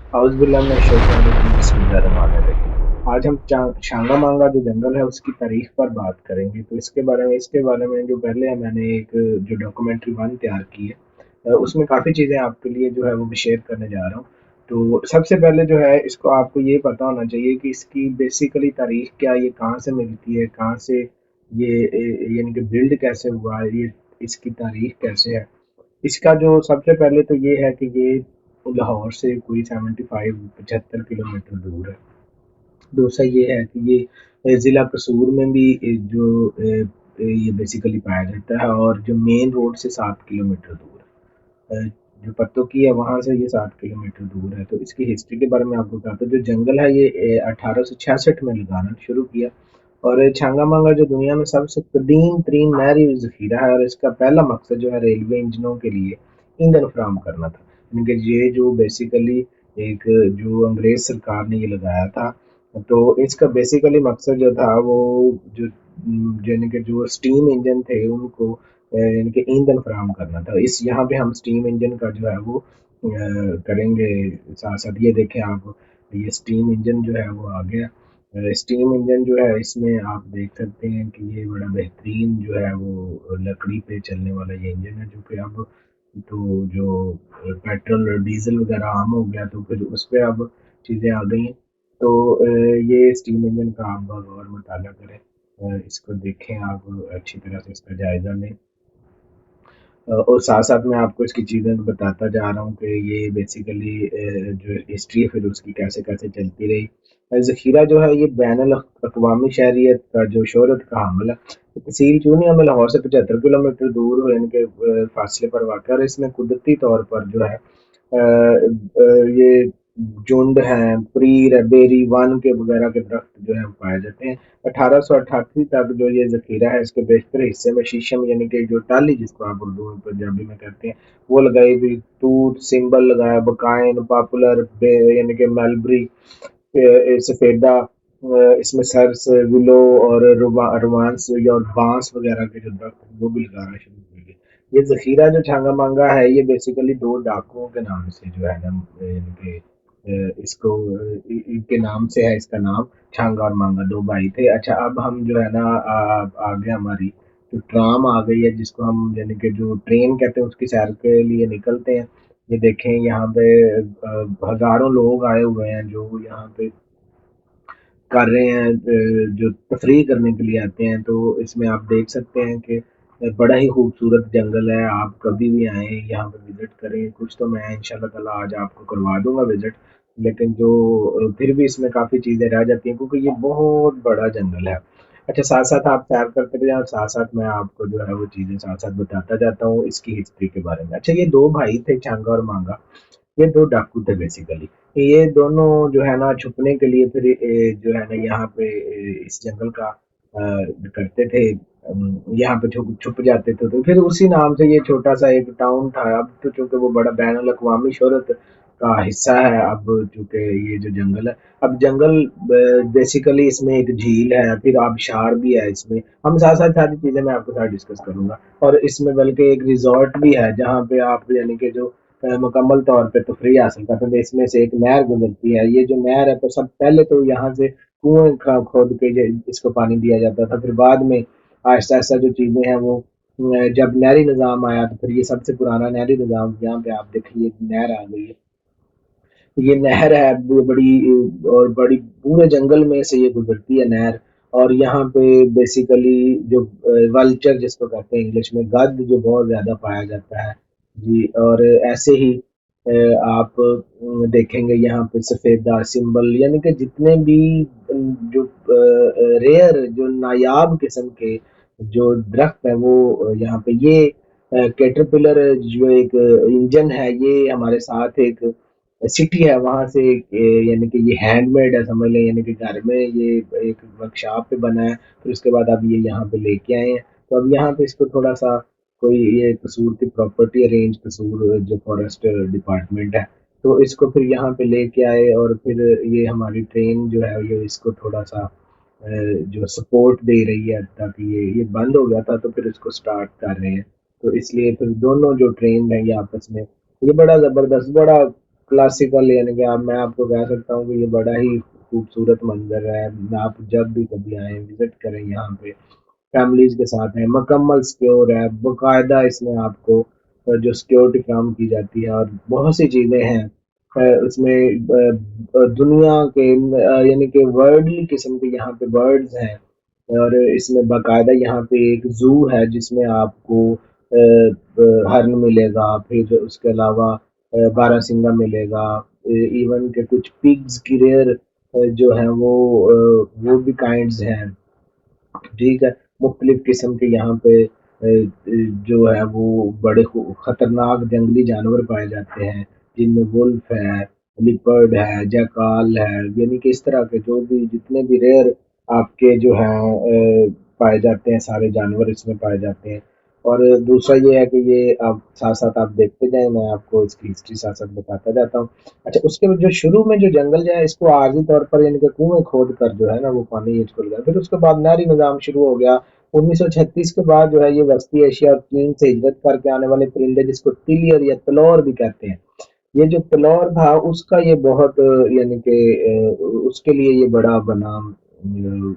House बिल्ला में शैतान रजीम बिस्मिल्लाहिर्रहमानिर्रहीम। आज हम शांगा मांगा जो जंगल है उसकी तारीख पर बात करेंगे। तो इसके बारे में जो पहले मैंने एक जो डॉक्यूमेंट्री वन तैयार की है, उसमें काफ़ी चीज़ें आपके लिए जो है वो मैं शेयर करने जा रहा हूँ। तो सबसे पहले जो है इसको आपको ये पता होना चाहिए कि इसकी बेसिकली तारीख क्या, ये कहाँ से मिलती है, कहाँ से ये यानी कि बिल्ड कैसे हुआ है, ये इसकी तारीख कैसे है। इसका जो सबसे पहले तो ये है कि ये लाहौर से कोई 75 75 किलोमीटर दूर है। दूसरा ये है कि ये ज़िला कसूर में भी ये बेसिकली पाया जाता है, और जो मेन रोड से 7 किलोमीटर दूर है। जो पत्तों की है वहाँ से ये 7 किलोमीटर दूर है। तो इसकी हिस्ट्री के बारे में आपको बताता हूँ। जो जंगल है ये 1866 में लगाना शुरू किया। और छांगा मांगा जो दुनिया में सबसे कदीम तरीन नहरी ज़ख़ीरा है, और इसका पहला मकसद जो है रेलवे इंजनों के लिए ईंधन फराहम करना था। यानी कि ये जो बेसिकली एक जो अंग्रेज़ सरकार ने ये लगाया था, तो इसका बेसिकली मकसद जो था वो जो यानी कि जो स्टीम इंजन थे उनको यानी कि ईंधन फराहम करना था। इस यहाँ पे हम स्टीम इंजन का जो है वो करेंगे। साथ साथ ये देखें आप, ये स्टीम इंजन जो है वो आ गया। स्टीम इंजन जो है इसमें आप देख सकते हैं कि ये बड़ा बेहतरीन जो है वो लकड़ी पे चलने वाला ये इंजन है, जो कि अब तो जो पेट्रोल और डीजल वगैरह आम हो गया, तो फिर उस पर अब चीज़ें आ गई हैं। तो ये स्टीम इंजन का आप गौर मुताला करें, इसको देखें, आप अच्छी तरह से इसका जायज़ा लें। और साथ साथ मैं आपको इसकी चीज़ें बताता जा रहा हूँ कि ये बेसिकली जो हिस्ट्री है फिर उसकी कैसे कैसे चलती रही। ज़ख़ीरा जो है ये बैनुल अक़वामी शहरियत का जो शोहरत का हामिल है। तहसील चूनिया में लाहौर से 75 किलोमीटर दूर इनके फासले पर वाक़ है, और इसमें कुदरती तौर पर जो है ये झुंड हैं, प्रीर है, बेरी, वन के वगैरह के दरख्त जो है वो पाए जाते हैं। 1888 तक जो ये ज़ख़ीरा है इसके बेशतर हिस्से में शीशम यानी कि जो टाली जिसको आप उर्दू में पंजाबी में कहते हैं वो लगाई हुई, तूत सिंबल लगाया, बकाइन, पॉपुलर यानी कि मलबरी, सफ़ेदा, इसमें सर्स, विलो और रोमांस और बांस वगैरह के जो दरख्त हैं, वो भी लगाना शुरू कर दिए। ये ज़ख़ीरा जो छांगा मांगा है ये बेसिकली दो डाकुओं के नाम से जो है ना, यानी कि इसको इनके नाम से है इसका नाम। छांगा और मांगा दो भाई थे। अच्छा, अब हम जो है ना आगे हमारी जो ट्राम आ गई है जिसको हम यानी कि जो ट्रेन कहते हैं उसकी सैर के लिए निकलते हैं। ये देखें यहाँ पे हज़ारों लोग आए हुए हैं जो यहाँ पे कर रहे हैं, जो तफरीह करने के लिए आते हैं। तो इसमें आप देख सकते हैं कि बड़ा ही खूबसूरत जंगल है। आप कभी भी आएँ यहाँ पे विज़िट करें। कुछ तो मैं इंशाल्लाह ताला आज आपको करवा दूँगा विज़िट, लेकिन जो फिर भी इसमें काफ़ी चीज़ें रह जाती हैं क्योंकि ये बहुत बड़ा जंगल है। अच्छा, साथ-साथ आप सैर करते रहें और साथ-साथ मैं आपको जो है वो चीज़ें साथ-साथ बताता जाता हूँ इसकी हिस्ट्री के बारे में। अच्छा, ये 2 भाई थे छांगा और मांगा। ये 2 डाकू थे बेसिकली। ये दोनों जो है ना छुपने के लिए फिर जो है ना यहाँ पे इस जंगल का करते थे। यहाँ पे छुप छुप जाते थे, तो फिर उसी नाम से ये छोटा-सा एक टाउन था। अब तो चूँकि वो बड़ा बैनुल-अक़वामी शोहरत का हिस्सा है, अब चूँकि ये जो जंगल है, अब जंगल बेसिकली इसमें एक झील है, फिर आबशार भी है इसमें। हम साथ-साथ सारी चीज़ें मैं आपके साथ डिस्कस करूँगा, और इसमें बल्कि एक रिज़ॉर्ट भी है जहाँ पे आप यानी कि जो मुकम्मल तौर पे तफरीह हासिल करते हैं। तो इसमें से एक नहर गुजरती है। ये जो नहर है तो सब पहले तो यहाँ से कुएँ खोद के इसको पानी दिया जाता था। फिर बाद में आहिस्ता-आहिस्ता जो चीज़ें हैं वो जब नहरी निज़ाम आया तो फिर ये सबसे पुराना नहरी निज़ाम यहाँ पे आप देखिए नहर आ गई है। ये नहर है वो बड़ी और बड़ी पूरे जंगल में से ये गुजरती है नहर। और यहाँ पे बेसिकली जो वल्चर जिसको कहते हैं इंग्लिश में, गध जो बहुत ज़्यादा पाया जाता है। जी, और ऐसे ही आप देखेंगे यहाँ पे सफ़ेदा, सिंबल यानी कि जितने भी जो रेयर जो नायाब किस्म के जो दरख्त है वो यहाँ पे ये कैटरपिलर जो एक इंजन है ये हमारे साथ एक सिटी है वहाँ से यानी कि ये हैंडमेड है समझ लें, यानी कि घर में ये एक वर्कशॉप पे बना है। फिर उसके बाद अब ये यहाँ पे लेके आए हैं। तो अब यहाँ पे इसको थोड़ा-सा कोई ये कसूर की प्रॉपर्टी अरेंज कसूर जो फॉरेस्ट डिपार्टमेंट है, तो इसको फिर यहाँ पे लेके आए, और फिर ये हमारी ट्रेन जो है ये इसको थोड़ा-सा जो सपोर्ट दे रही है ताकि ये बंद हो गया था तो फिर इसको स्टार्ट कर रहे हैं। तो इसलिए फिर दोनों जो ट्रेन है ये आपस में ये बड़ा ज़बरदस्त, बड़ा क्लासिकल, यानी कि आप मैं आपको कह सकता हूँ कि ये बड़ा ही खूबसूरत मंजर है। आप जब भी कभी आएँ विज़िट करें यहाँ पे, फैमिलीज़ के साथ हैं, मुकम्मल सिक्योर है, बाकायदा इसमें आपको जो सिक्योरिटी फराहम की जाती है और बहुत सी चीज़ें हैं इसमें दुनिया के यानी कि वर्ल्डली किस्म के यहाँ पे बर्ड्स हैं और इसमें बाकायदा यहाँ पे एक ज़ू है जिसमें आपको हरन मिलेगा, फिर उसके अलावा बारहसिंगा मिलेगा, इवन के कुछ पिग्स की रेयर जो है वो भी काइंड्स हैं, ठीक है। मुख्तलिफ किस्म के यहाँ पे जो है वो बड़े खतरनाक जंगली जानवर पाए जाते हैं जिनमें वुल्फ है, लिपर्ड है, जैकाल है, यानी कि इस तरह के जो भी जितने भी रेयर आपके जो हैं पाए जाते हैं सारे जानवर इसमें पाए जाते हैं। और दूसरा ये है कि ये आप साथ साथ आप देखते जाएं, मैं आपको इसकी हिस्ट्री साथ साथ बताता जाता हूँ। अच्छा, उसके बाद जो शुरू में जो जंगल जो है इसको आर्जी तौर पर यानी कि कुएं खोद कर जो है ना वो पानी यूज कर गया, फिर उसके बाद नहरी निज़ाम शुरू हो गया। 1936 के बाद जो है ये वस्ती एशिया और चीन से हिजरत करके आने वाले परिंदे जिसको तिलियर या तलौर भी कहते हैं, ये जो तलौर था उसका ये बहुत यानी कि उसके लिए ये बड़ा बना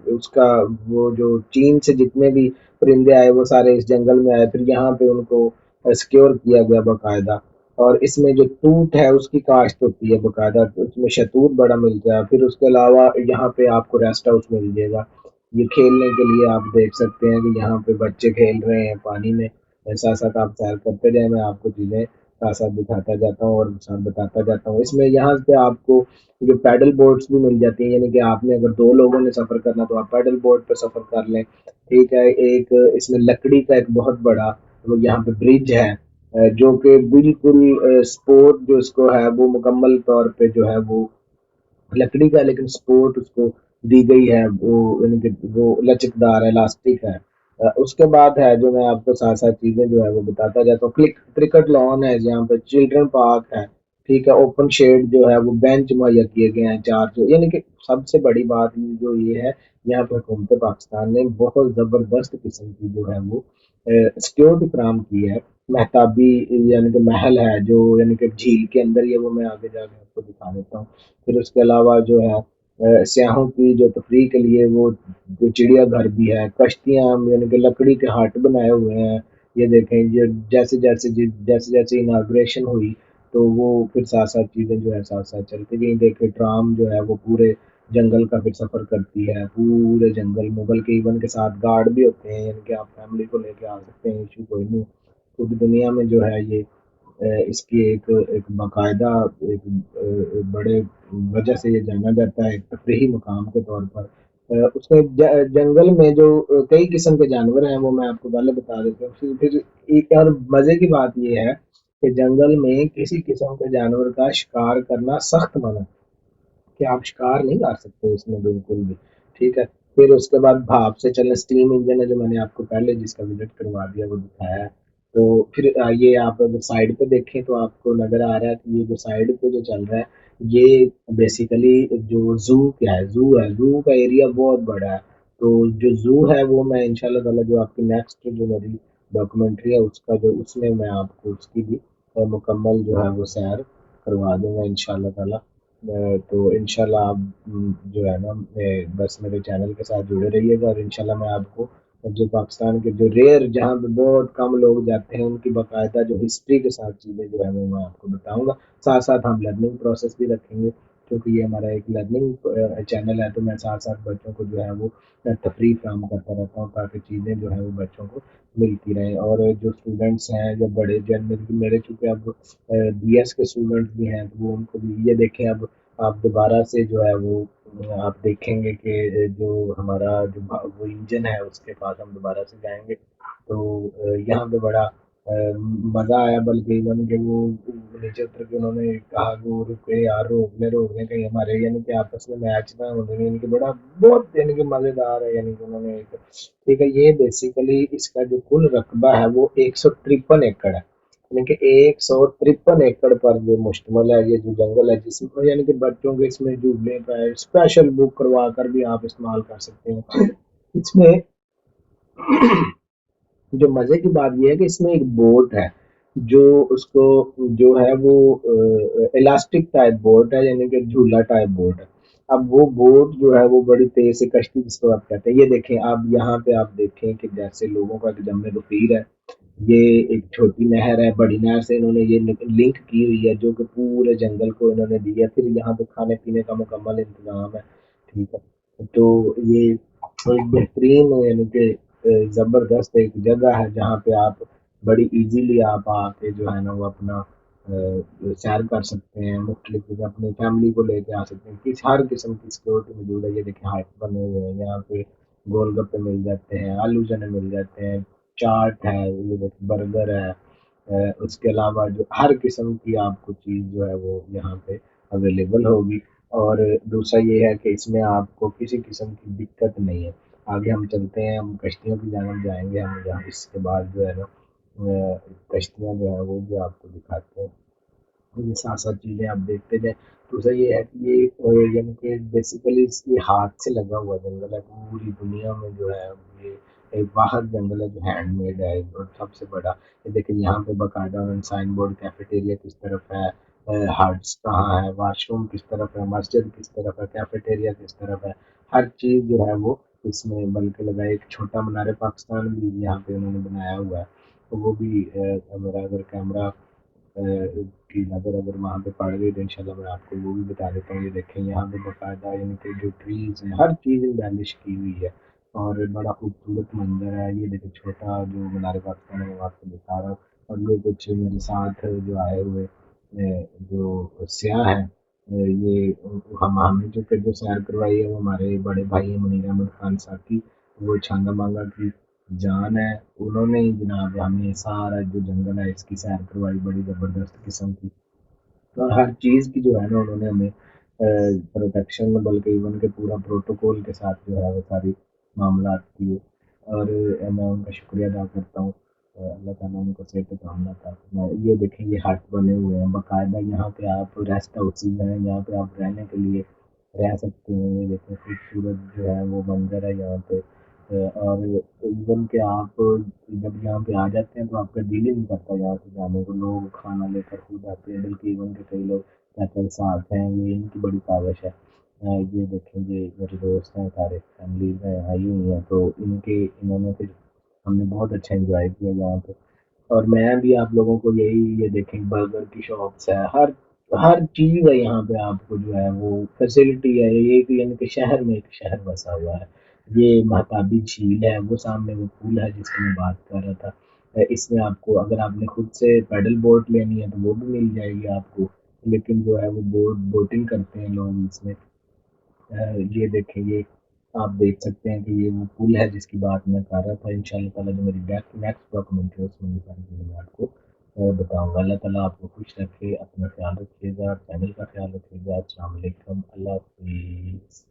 उसका वो जो चीन से जितने भी परिंदे आए वो सारे इस जंगल में आए, फिर यहाँ पे उनको सिक्योर किया गया बाकायदा। और इसमें जो तूत है उसकी काश्त होती है बाकायदा, तो उसमें शहतूत बड़ा मिलता है। फिर उसके अलावा यहाँ पे आपको रेस्ट हाउस मिल जाएगा, ये खेलने के लिए आप देख सकते हैं कि यहाँ पे बच्चे खेल रहे हैं पानी में। साथ साथ आप सैर करते जाए, मैं आपको चीज़ें साथ साथ दिखाता जाता हूँ और साथ बताता जाता हूँ। इसमें यहाँ पे आपको जो पैडल बोट्स भी मिल जाती हैं, यानी कि आपने अगर दो लोगों ने सफ़र करना तो आप पैडल बोट पे सफ़र कर लें, ठीक है। एक इसमें लकड़ी का एक बहुत बड़ा वो यहाँ पे ब्रिज है जो कि बिल्कुल स्पोर्ट जो इसको है वो मुकम्मल तौर पे जो है वो लकड़ी का, लेकिन सपोर्ट उसको दी गई है वो यानी कि वो लचकदार है, इलास्टिक है। उसके बाद है जो मैं आपको साथ साथ चीज़ें जो है वो बताता जाता हूँ, क्रिकेट लॉन है जहाँ पे चिल्ड्रन पार्क है, ठीक है। ओपन शेड जो है वो बेंच मुहैया किए गए हैं चार, जो यानी कि सबसे बड़ी बात जो ये है, यहाँ पे हुकूमत पाकिस्तान ने बहुत ज़बरदस्त किस्म की जो है वो सिक्योरिटी फराहम की है। महताबी यानी कि महल है जो यानी कि झील के अंदर ही है, वो मैं आगे जाके आपको दिखा देता हूँ। फिर उसके अलावा जो है सयाहों की जो तफरीह के लिए वो जो चिड़िया घर भी है, कश्तियाँ यानी कि लकड़ी के हट बनाए हुए हैं। ये देखें, ये जैसे जैसे इनाग्रेशन हुई तो वो फिर साथ साथ चीज़ें जो है साथ साथ चलती गई। देखिए ट्राम जो है वो पूरे जंगल का फिर सफ़र करती है पूरे जंगल में, बल्कि इवन के साथ गार्ड भी होते हैं, यानी कि आप फैमिली को लेके आ सकते हैं, इशू कोई नहीं। पूरी दुनिया में जो है ये इसकी एक एक बाकायदा एक बड़े वजह से ये जाना जाता है एक तफरीही मुकाम के तौर पर। उसमें जंगल में जो कई किस्म के जानवर हैं वो मैं आपको पहले बता देता हूँ। फिर एक और मज़े की बात ये है कि जंगल में किसी किस्म के जानवर का शिकार करना सख्त मना है, कि आप शिकार नहीं कर सकते इसमें बिल्कुल भी, ठीक है। फिर उसके बाद भाप से चलने स्टीम इंजन है जो मैंने आपको पहले जिसका विजिट करवा दिया वो दिखाया है। तो फिर ये आप अगर साइड पे देखें तो आपको नज़र आ रहा है कि ये जो साइड पे जो चल रहा है ये बेसिकली जो ज़ू क्या है, ज़ू का एरिया बहुत बड़ा है। तो जो ज़ू है वो मैं इंशाल्लाह ताला जो आपकी नेक्स्ट जो मेरी डॉक्यूमेंट्री है उसका जो उसमें मैं आपको उसकी भी मुकम्मल जो है वो सैर करवा दूंगा इंशाल्लाह ताला। तो इंशाल्लाह आप जो है ना बस मेरे चैनल के साथ जुड़े रहिएगा और इंशाल्लाह मैं आपको जो पाकिस्तान के जो रेयर जहाँ पे बहुत कम लोग जाते हैं उनकी बाकायदा जो हिस्ट्री के साथ चीज़ें जो है वो मैं आपको बताऊंगा। साथ साथ हम लर्निंग प्रोसेस भी रखेंगे क्योंकि ये हमारा एक लर्निंग चैनल है, तो मैं साथ साथ बच्चों को जो है वो तफरीह फराहम करता रहता हूँ ताकि चीज़ें जो है वो बच्चों को मिलती रहें। और जो स्टूडेंट्स हैं जो बड़े जनरल मेरे चूँकि अब BS के स्टूडेंट्स भी हैं तो वो उनको भी ये देखें, अब आप दोबारा से जो है वो आप देखेंगे कि जो हमारा जो वो इंजन है उसके पास हम दोबारा से जाएंगे तो यहाँ पे बड़ा मज़ा आया, बल्कि इवन के वो नीचे उतर के उन्होंने कहा कि वो रुके यार, रोक ले कहीं हमारे यानी कि आपस में मैच ना होने, यानी कि बड़ा बहुत यानी कि मज़ेदार है, यानी कि उन्होंने एक ठीक है। ये बेसिकली इसका जो कुल रकबा है वो 153 एकड़ है, यानी कि 153 एकड़ पर जो मुश्तमिल है ये जो जंगल है, जिसमें यानी कि बच्चों के इसमें झूलने का स्पेशल बुक करवा कर भी आप इस्तेमाल कर सकते हैं इसमें। जो मजे की बात यह है कि इसमें एक बोट है, जो उसको जो है वो इलास्टिक टाइप बोट है, यानी कि झूला टाइप बोट है। अब वो बोट जो है वो बड़ी तेज से कश्ती जिसको आप कहते हैं, ये देखें आप यहाँ पे आप देखें कि जैसे लोगों का कि जम में गफीर है, ये एक छोटी नहर है, बड़ी नहर से इन्होंने ये लिंक की हुई है जो कि पूरे जंगल को इन्होंने दी है। फिर यहाँ पे खाने पीने का मुकम्मल इंतजाम है, ठीक है। तो ये एक बेहतरीन यानी कि जबरदस्त एक जगह है जहाँ पे आप बड़ी इजीली आप आके जो है ना वो अपना सैर कर सकते हैं, मुख्तलिफ जगह अपनी फैमिली को लेके आ सकते हैं, किस हर किस्म की सिक्योरिटी मौजूद है। ये देखिए हाइट बने हुए हैं यहाँ पे, गोलगप्पे मिल जाते हैं, आलू चने मिल जाते हैं, चाट है, ये देखिए बर्गर है, उसके अलावा जो हर किस्म की आपको चीज़ जो है वो यहाँ पे अवेलेबल होगी। और दूसरा ये है कि इसमें आपको किसी किस्म की दिक्कत नहीं है। आगे हम चलते हैं, हम कश्तियों की जानब जाएंगे, हम जहाँ इसके बाद जो है ना कश्तियाँ जो है वो भी आपको दिखाते हैं। ये साथ साथ चीज़ें आप देखते जाएं। दूसरा ये है कि ये यानी कि बेसिकली ये हाथ से लगा हुआ जंगल है, पूरी दुनिया में जो है ये एक वाहद जंगल है जो हैंडमेड है और सबसे बड़ा। ये देखिए यहाँ पे बाकायदा साइन बोर्ड, कैफेटेरिया किस तरफ है, हट्स कहाँ है, वाशरूम किस तरफ है, मस्जिद किस तरफ है, कैफेटेरिया किस तरफ है, हर चीज़ जो है वो इसमें बल्कि लगा। एक छोटा मीनार पाकिस्तान भी यहाँ पे उन्होंने बनाया हुआ है, तो वो भी मेरा अगर कैमरा की नज़र अगर वहाँ पे पड़ गई तो इंशाल्लाह मैं आपको वो भी बता देता हूँ। ये देखें यहाँ पे बाकायदा यानी कि जो ट्रीज हैं हर चीज़ एम्बेलिश की हुई है और बड़ा खूबसूरत मंजर है। ये देखिए छोटा जो मीनार पाकिस्तान है मैं आपको दिखा रहा हूँ, और ये कुछ मेरे साथ जो आए हुए जो सियाह हैं, ये हम हमें जो सैर करवाई है वो हमारे बड़े भाई हैं मुनीर अहमद खान साथी, वो छांगा मांगा की जान है। उन्होंने ही जनाब हमें सारा जो जंगल है इसकी सैर करवाई बड़ी ज़बरदस्त किस्म की। और हर चीज़ की जो है ना उन्होंने हमें प्रोटेक्शन में बल्कि इवन के पूरा प्रोटोकॉल के साथ जो है वो सारी मामलात किए। और मैं उनका शुक्रिया अदा करता हूँ। अल्लाह ताला उनको सेहत कामना अता फरमाए। ये देखें ये हट बने हुए हैं बाकायदा, यहाँ पे आप रेस्ट हाउसेज हैं, यहाँ पे आप रहने के लिए रह सकते हैं। ये देखें खूबसूरत जो है वो मंजर है यहाँ पे। और इवन के आप जब यहाँ पे आ जाते हैं तो आपका दिल ही नहीं करता यहाँ से जाने को, लोग खाना लेकर खुद आते हैं, बल्कि इवन के कई लोग कहते हैं साथ हैं, ये इनकी बड़ी काविश है। ये देखें ये मेरे दोस्त हैं सारे फैमिली में आई हुई हैं, तो इनके इन्होंने फिर हमने बहुत अच्छा इंजॉय किया यहाँ पे। और मैं भी आप लोगों को यही ये देखें बर्गर की शॉप्स है, हर हर चीज़ है यहाँ पे आपको जो है वो फैसिलिटी है। ये एक यानी कि शहर में एक शहर बसा हुआ है। ये महताबी झील है, वो सामने वो पुल है जिसकी मैं बात कर रहा था। इसमें आपको अगर आपने खुद से पैडल बोट लेनी है तो वो भी मिल जाएगी आपको, लेकिन जो है वो बोटिंग करते हैं लोग इसमें। ये देखें ये आप देख सकते हैं कि ये वो पुल है जिसकी बात मैं कर रहा था। इंशाल्लाह ताला जो मेरी नेक्स्ट डॉक्यूमेंट्री है उसमें ये सारी चीज़ें मैं आपको बताऊंगा। अल्लाह ताला आपको खुश रखे, अपना ख्याल रखिएगा, चैनल का ख्याल रखिएगा। अस्सलाम वालेकुम, अल्लाह हाफिज़।